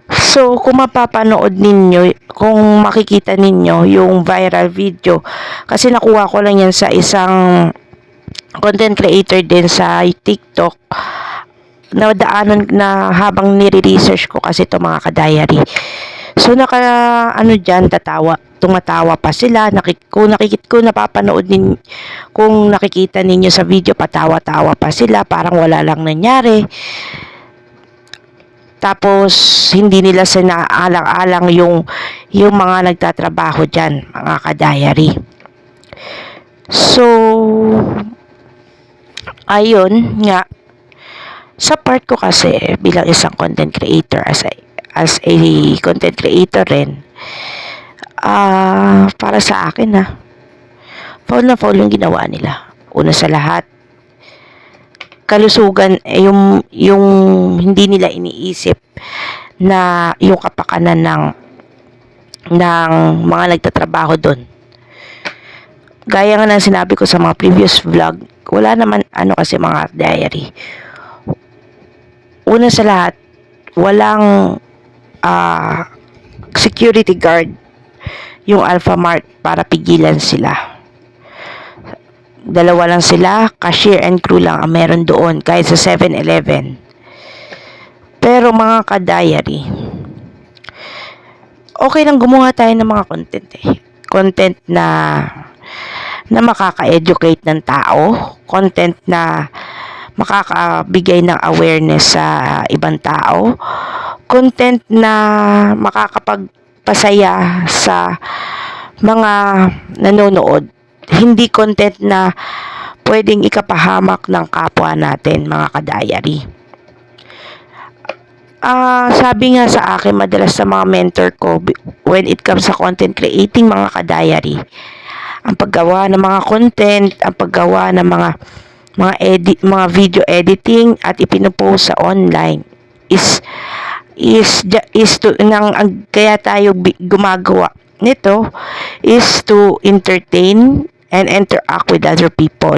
So, kung mapapanood ninyo, kung makikita ninyo yung viral video, kasi nakuha ko lang yan sa isang content creator din sa TikTok, na daanan na habang nire-research ko kasi ito mga ka-diary. So, tumatawa pa sila, kung napapanood din, kung nakikita ninyo sa video, patawa-tawa pa sila, parang wala lang nangyari. Tapos, hindi nila sinaalang-alang yung mga nagtatrabaho dyan, mga ka-diary. So, ayun nga, sa part ko kasi, bilang isang content creator, as a content creator rin, para sa akin foul na foul yung ginawa nila. Una sa lahat, kalusugan, yung hindi nila iniisip na yung kapakanan ng mga nagtatrabaho doon. Gaya nga ng sinabi ko sa mga previous vlog, wala naman kasi mga diary. Una sa lahat, walang security guard yung Alphamart para pigilan sila. Dalawa lang sila, cashier and crew lang ang meron doon, kahit sa 7-Eleven. Pero mga ka-diary, okay lang gumawa tayo ng mga content Content na makaka-educate ng tao, content na makakabigay ng awareness sa ibang tao, content na makakapagpasaya sa mga nanonood, hindi content na pwedeng ikapahamak ng kapwa natin, mga ka-diary. Sabi nga sa akin madalas sa mga mentor ko, when it comes sa content creating, mga ka-diary, ang paggawa ng mga content, ang paggawa ng mga video editing at ipinopost sa online kaya tayo gumagawa nito is to entertain and interact with other people.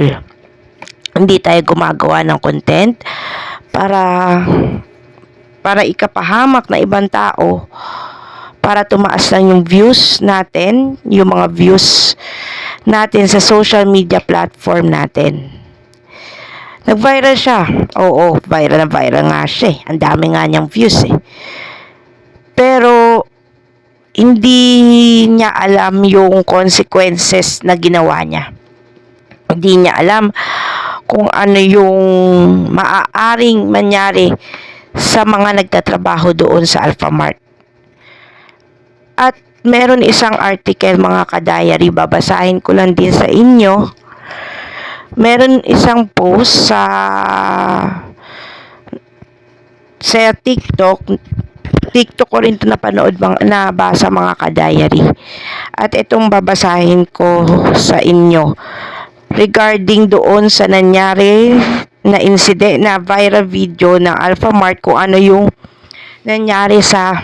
Hindi tayo gumagawa ng content para ikapahamak na ibang tao, para tumaas lang yung views natin, yung mga views natin sa social media platform natin. Nag-viral siya. Oo, viral nga siya. Ang dami nga niyang views Pero, hindi niya alam yung consequences na ginawa niya. Hindi niya alam kung ano yung maaaring mangyari sa mga nagtatrabaho doon sa Alphamart. At meron isang article, mga ka-diary, babasahin ko lang din sa inyo. Meron isang post sa TikTok ko rin ito nabasa, mga ka-diary. At itong babasahin ko sa inyo regarding doon sa nangyari na incident, na viral video ng Alphamart, kung ano yung nangyari sa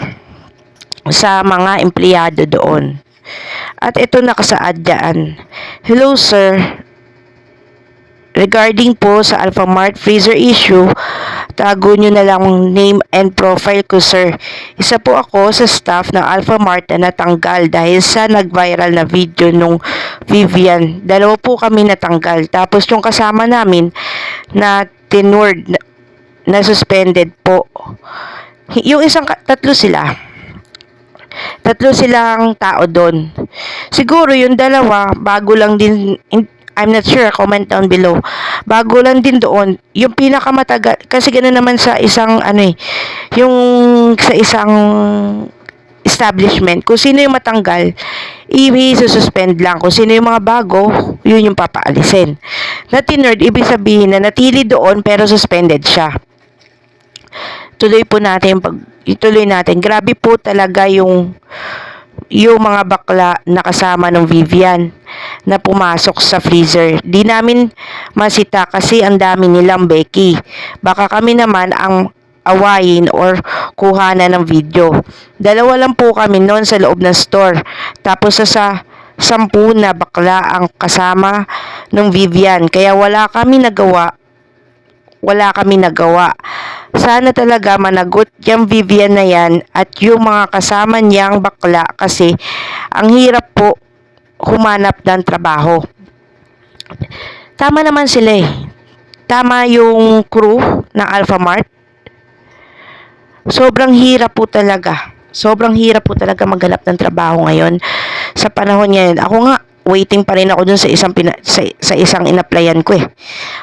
mga empleyado doon. At ito nakasaad dyan. Hello sir, regarding po sa Alphamart freezer issue, tago nyo na lang name and profile ko sir. Isa po ako sa staff ng Alphamart na natanggal dahil sa nag-viral na video nung Vivian. Dalawa po kami natanggal. Tapos yung kasama namin na tenured na suspended po. Yung tatlo silang tao doon. Siguro yung dalawa, bago lang din, I'm not sure, comment down below. Bago lang din doon. Yung pinakamatagal, kasi gano'n naman sa isang, yung sa isang establishment, kung sino yung matanggal, i-suspend lang. Kung sino yung mga bago, yun yung papaalisin. Na tenured, ibig sabihin na natili doon, pero suspended siya. Ituloy natin. Grabe po talaga yung mga bakla na kasama ng Vivian na pumasok sa freezer. Di namin masita kasi ang dami nilang Becky. Baka kami naman ang awayin or kuhanan ng video. Dalawa lang po kami noon sa loob ng store. Tapos sa 10 na bakla ang kasama ng Vivian. Kaya wala kami nagawa sa sana talaga managot yung Vivian na yan at yung mga kasama niyang bakla kasi ang hirap po humanap ng trabaho. Tama naman sila eh. Tama yung crew ng Alphamart. Sobrang hirap po talaga. Sobrang hirap po talaga maghanap ng trabaho ngayon sa panahon ngayon. Ako nga, waiting pa rin ako dun sa isang in-applyan ko eh.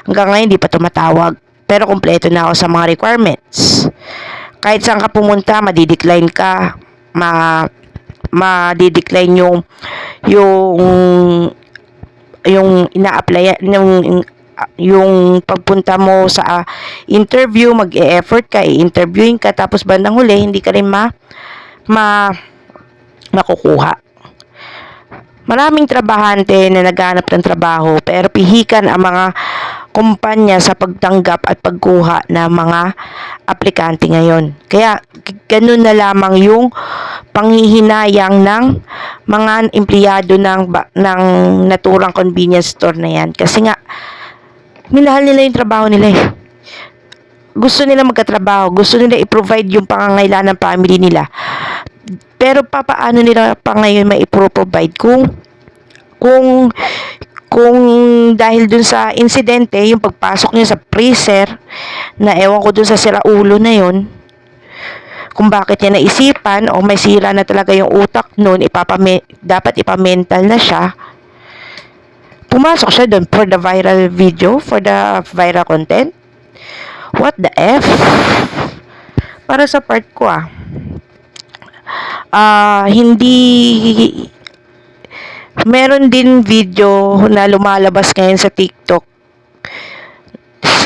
Hanggang ngayon, di pa tumatawag. Pero kumpleto na ako sa mga requirements. Kahit saan ka pumunta, madidecline ka. Madidecline yung ina-applyan, yung pagpunta mo sa interview, mag-e-effort ka, i-interviewing ka, tapos bandang huli, hindi ka rin makukuha. Maraming trabahante na naghanap ng trabaho, pero pihikan ang mga kumpanya sa pagtanggap at pagkuha ng mga aplikante ngayon. Kaya, ganun na lamang yung panghihinayang ng mga empleyado ng naturang convenience store na yan. Kasi nga, minahal nila yung trabaho nila eh. Gusto nila magkatrabaho, gusto nila i-provide yung pangangailangan ng family nila. Pero paano nila pa ngayon mai-provide kung dahil dun sa insidente, yung pagpasok niya sa freezer, na ewan ko dun sa siraulo na yun, kung bakit niya naisipan o may sira na talaga yung utak nun, dapat ipamental na siya. Pumasok siya doon for the viral video, for the viral content. What the F? Para sa part ko hindi, meron din video na lumalabas ngayon sa TikTok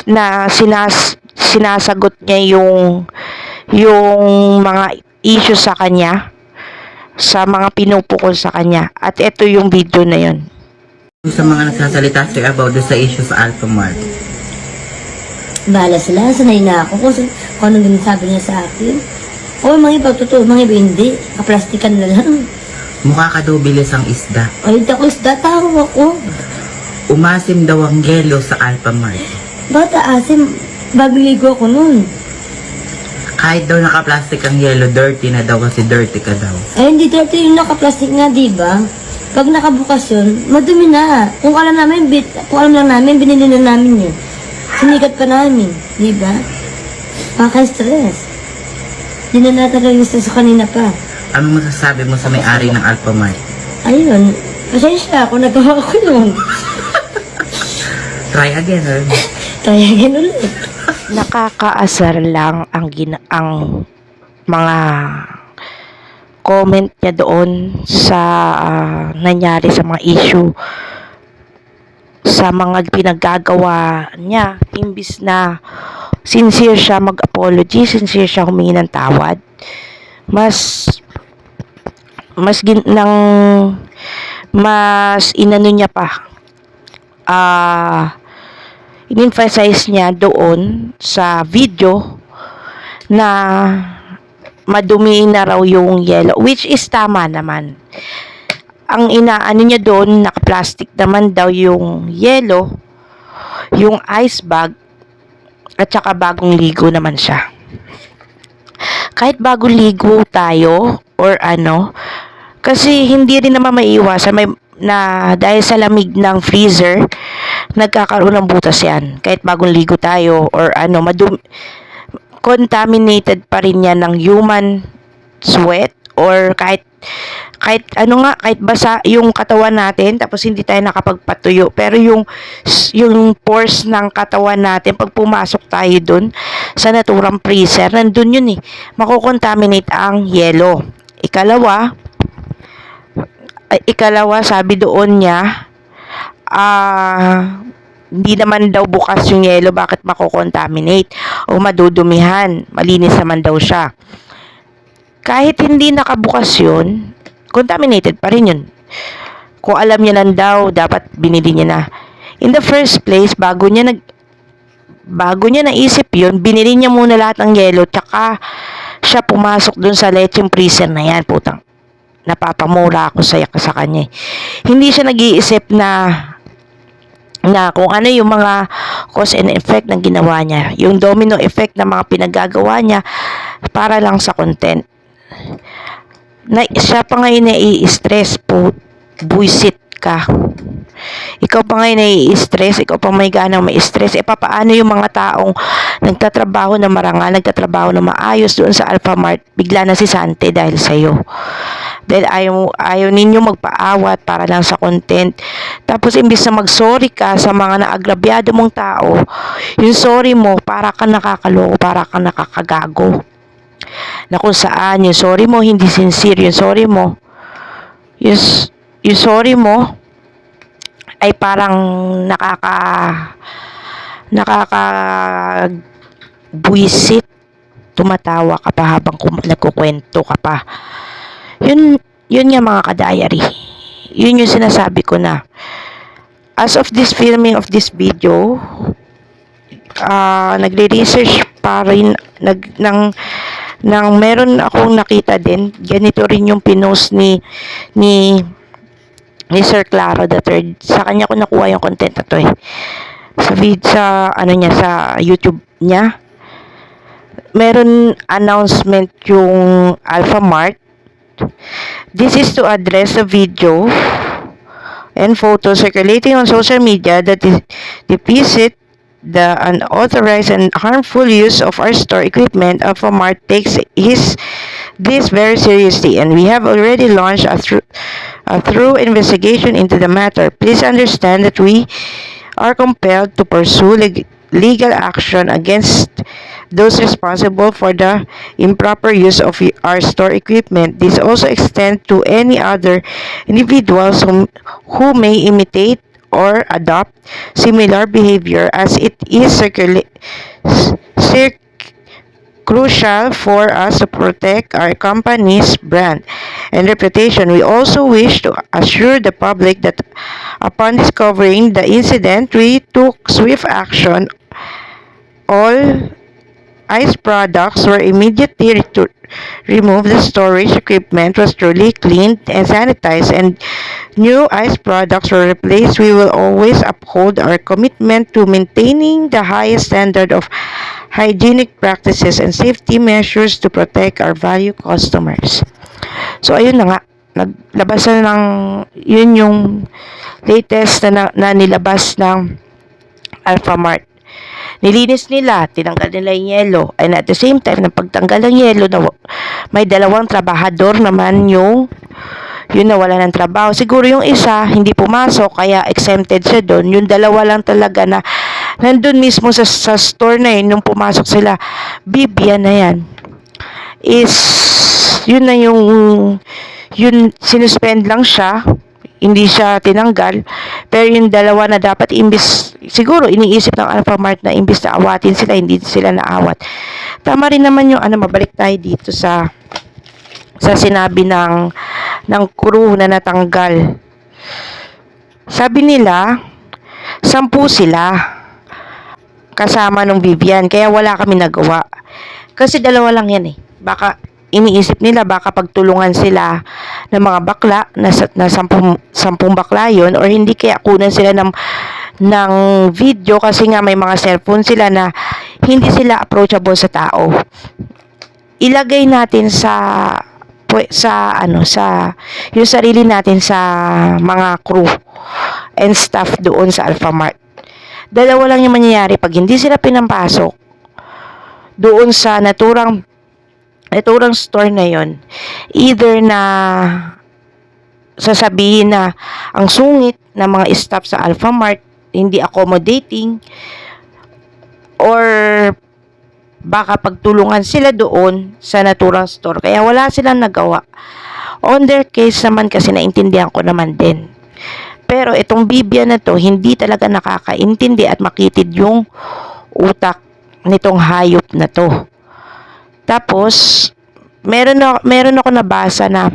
na sinasagot niya yung mga issues sa kanya, sa mga pinupukol sa kanya. At ito yung video na yun. Sa mga nagsasalita sir about sa issue sa Alphamart. Bahala sila, sanay na ako kung anong ginasabi niya sa akin. O mga iba, totoo, mga iba hindi. Kaplastikan na lang. Mukha ka daw bilis ang isda. Ay, hindi ako isda, taro ako. Umasim daw ang yelo sa Alphamart. Bata asim, bagong ligo ako nun. Kahit daw naka-plastic ang yelo, dirty na daw kasi dirty ka daw. Ay, hindi dirty yung naka-plastic nga, di ba? Pag nakabukas yun, madumi na. Kung alam lang namin, binili na namin yun. Sinikat pa namin, di ba? Maka-stress. Di na natin yung stress kanina pa. Anong masasabi mo sa may-ari ng Alphamart? Ayun, pasensya ako, nagawa ko yun. Try again, sir. Try again ulit. Nakakaasar lang ang mga comment niya doon sa nangyari sa mga issue, sa mga pinaggagawa niya. Imbis na sincere siya mag-apology, sincere siya humingi ng tawad, mas inano niya pa, in-emphasize niya doon sa video na madumi na raw yung yellow, which is tama naman. Ang inaano niya doon, naka-plastic naman daw yung yellow, yung ice bag, at saka bagong ligo naman siya. Kahit bagong ligo tayo, or kasi hindi rin naman maiiwasan na dahil sa lamig ng freezer, nagkakaroon ng butas yan. Kahit bagong ligo tayo, or contaminated pa rin yan ng human sweat, or kahit basa yung katawan natin, tapos hindi tayo nakapagpatuyo, pero yung pores ng katawan natin, pag pumasok tayo dun sa naturang freezer, nandun yun eh, makukontaminate ang yelo. Ikalawa, sabi doon niya, hindi naman daw bukas yung yelo, bakit makukontaminate o madudumihan, malinis naman daw siya. Kahit hindi nakabukas yun, contaminated pa rin yun. Kung alam niya lang daw, dapat binili niya na. In the first place, bago niya naisip yun, binili niya muna lahat ng yelo, tsaka siya pumasok dun sa lecheng freezer na yan. Putang, napapamura ako sa kanya. Hindi siya nag-iisip na na kung ano yung mga cause and effect ng ginawa niya. Yung domino effect ng mga pinagagawa niya para lang sa content. Siya pa ngayon nai-stress po, buisit ka. Ikaw pa ngayon nai-stress, ikaw pa may ganang may stress. Papaano yung mga taong nagtatrabaho na marangal, nagtatrabaho na maayos doon sa Alphamart, bigla na si Sante dahil sa'yo. Dahil ayaw ninyo magpaawat para lang sa content. Tapos imbis na mag-sorry ka sa mga naagrabyado mong tao, yung sorry mo para ka nakakaloko, para ka nakakagago. Na kung saan yung sorry mo hindi sincere, yung sorry mo yung sorry mo ay parang nakaka buwisit, tumatawa ka pa habang nagkukwento ka pa. Yun nga mga ka-diary. Yun yung sinasabi ko na as of this filming of this video, nagre-research pa rin nang meron akong nakita din, ganito rin yung pinost ni Sir Claro III. Sa kanya ko nakuha yung content na to sa YouTube niya. Meron announcement yung Alphamart. This is to address a video and photos circulating on social media that depict the unauthorized and harmful use of our store equipment. Alphamart takes this very seriously, and we have already launched a thorough investigation into the matter. Please understand that we are compelled to pursue legal action against those responsible for the improper use of our store equipment. This also extends to any other individuals who may imitate or adopt similar behavior, as it is crucial for us to protect our company's brand and reputation. We also wish to assure the public that upon discovering the incident, we took swift action. All ice products were immediately removed. The storage equipment was thoroughly cleaned and sanitized, and new ice products were replaced. We will always uphold our commitment to maintaining the highest standard of hygienic practices and safety measures to protect our valued customers. So ayun na nga, naglabas na yun yung latest na nilabas ng Alphamart. Nilinis nila, tinanggal nila yung yelo, and at the same time, na pagtanggal ng yelo, may dalawang trabahador naman yung nawala ng trabaho. Siguro yung isa, hindi pumasok, kaya exempted siya doon. Yung dalawa lang talaga na nandun mismo sa store na yun, nung pumasok sila, Vivian na yan, yun na yung sinuspend lang siya, hindi siya tinanggal. Pero yung dalawa na dapat, siguro iniisip ng Alphamart na imbis na awatin sila, hindi sila naawat. Tama rin naman yung mabalik tayo dito sa sinabi ng crew na natanggal. Sabi nila 10 sila kasama nung Vivian, kaya wala kami nagawa kasi dalawa lang yan baka iniisip nila baka pagtulungan sila ng mga bakla na 10 bakla yun, or hindi kaya kunan sila ng video kasi nga may mga cellphone sila na hindi sila approachable sa tao. Ilagay natin sa yung sarili natin sa mga crew and staff doon sa Alphamart. Dalawa lang yung mangyayari pag hindi sila pinampasok doon sa naturang store na yon. Either na sasabihin na ang sungit ng mga staff sa Alphamart, hindi accommodating, or baka pagtulungan sila doon sa naturang store kaya wala silang nagawa. On their case naman kasi naintindihan ko naman din. Pero itong Vivian na to, hindi talaga nakakaintindi at makitid yung utak nitong hayop na to. Tapos, meron ako nabasa na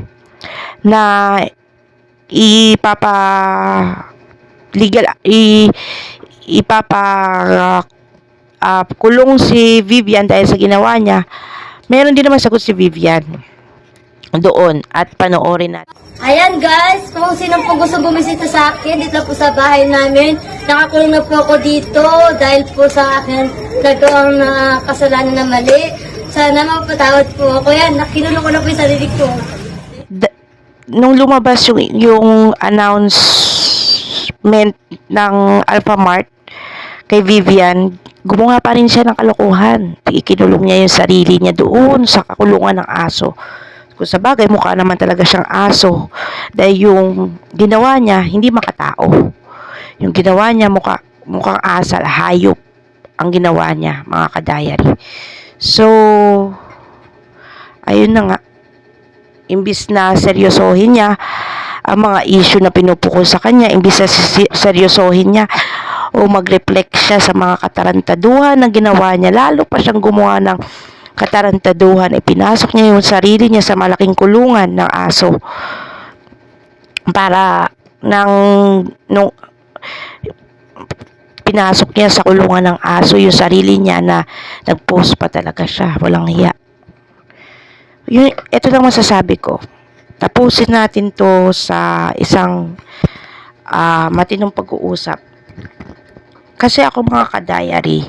kulong si Vivian dahil sa ginawa niya. Meron din naman sagot si Vivian. doon at panoorin natin. Ayan guys, kung sino po gusto bumisita sa akin, dito lang po sa bahay namin. Nakakulong na po ako dito dahil po sa akin nagawang na kasalanan na mali. Sana mapatawad po ako. Yan, nakinulong ko na po yung sarili ko. Nung lumabas yung announcement ng Alphamart kay Vivian, gumawa pa rin siya ng kalokohan. Ikinulong niya yung sarili niya doon sa kakulungan ng aso. Kung sa bagay, mukha naman talaga siyang aso. Dahil yung ginawa niya, hindi makatao. Yung ginawa niya, mukhang asal, hayop ang ginawa niya, mga ka-diary. So, ayun na nga. Imbis na seryosohin niya ang mga issue na pinupukol sa kanya, imbis na seryosohin niya o mag-reflect siya sa mga katarantaduhan na ginawa niya, lalo pa siyang gumawa ng katarantaduhan, ipinasok niya yung sarili niya sa malaking kulungan ng aso para nung pinasok niya sa kulungan ng aso yung sarili niya na nag-post pa talaga siya, walang hiya. Ito lang masasabi ko, tapusin natin to sa isang matinong pag-uusap. Kasi ako, mga ka-diary,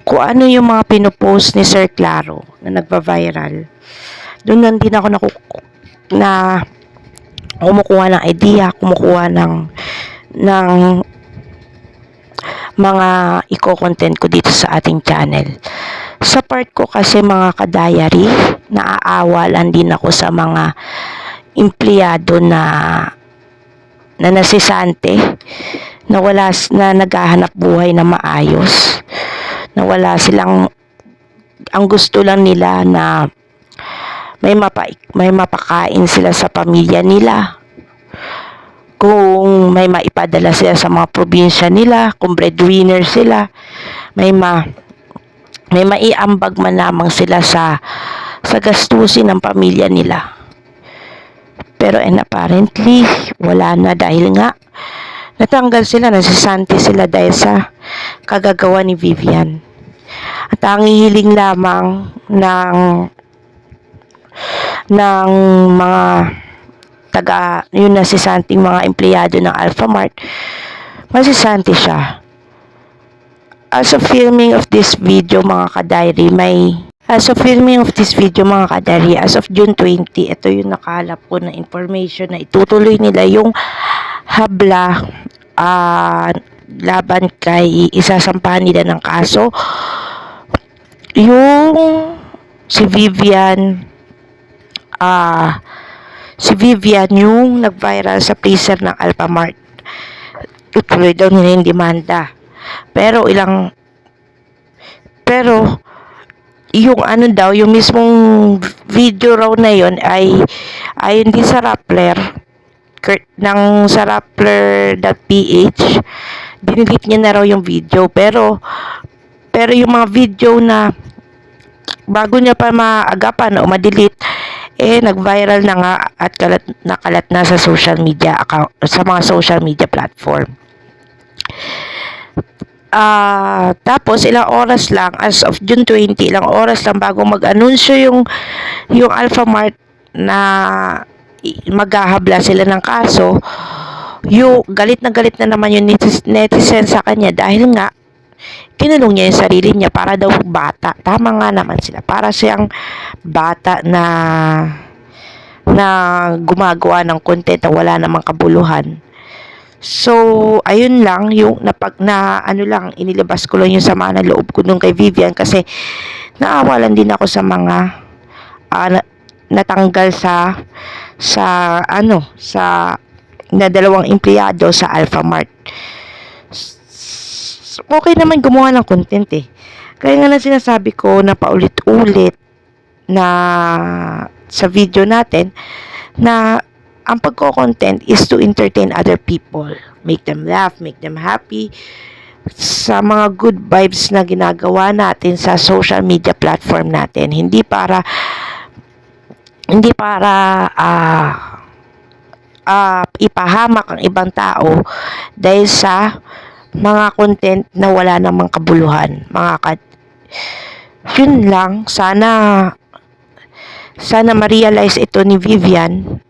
kung ano yung mga pinopost ni Sir Claro na nagpa-viral, doon lang din ako kumukuha ng idea, kumukuha ng mga i-content ko dito sa ating channel. Sa part ko kasi, mga ka-diary, naaawa lang din ako sa mga empleyado na nasisante, na naghahanap buhay na maayos, na wala silang, ang gusto lang nila na may mapakain sila sa pamilya nila, kung may maipadala sila sa mga probinsya nila, kung breadwinner sila, may maiambag man lamang sila sa gastusin ng pamilya nila. Pero apparently, wala na, dahil nga natanggal sila, nasisante sila dahil sa kagagawa ni Vivian. At ang hihiling lamang ng mga yung nasisanting mga empleyado ng Alphamart, masisante siya. As of filming of this video, mga ka-diary, as of June 20, ito yung nakalap ko na information na itutuloy nila yung habla laban kay isasampahan nila ng kaso yung si Vivian yung nag-viral sa freezer ng Alphamart. Tutuloy daw nila yung demanda, pero yung yung mismong video raw na yun ay ayon din sa Rappler ng sa Rappler.ph, dinilit niya na raw yung video, pero yung mga video na bago niya pa maagapan o ma-delete, nag-viral na nga at nakalat na sa social media account, sa mga social media platform. Tapos ilang oras lang, as of June 20, ilang oras lang bago mag-anunsyo yung Alphamart na maghahabla sila ng kaso, yung galit na naman yung netizen sa kanya dahil nga kinulong niya yung sarili niya para daw bata. Tama nga naman sila, para siyang bata na gumagawa ng content na wala namang kabuluhan. So, ayun lang, yung inilabas ko lang yung sama ng loob ko nung kay Vivian, kasi naawalan din ako sa mga natanggal sa dalawang empleyado sa Alphamart. Okay naman gumawa ng content Kaya nga lang sinasabi ko na paulit-ulit na sa video natin na ang pagko-content is to entertain other people, make them laugh, make them happy, sa mga good vibes na ginagawa natin sa social media platform natin, hindi para ipahamak ang ibang tao dahil sa mga content na wala namang kabuluhan. Yun lang, sana Sana ma-realize ito ni Vivian,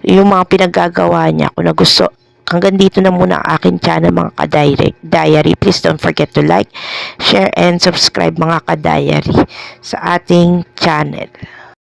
yung mga pinaggagawa niya. Kung nagusto, hanggang dito na muna ang aking channel mga ka-diary. Please don't forget to like, share, and subscribe mga ka-diary sa ating channel.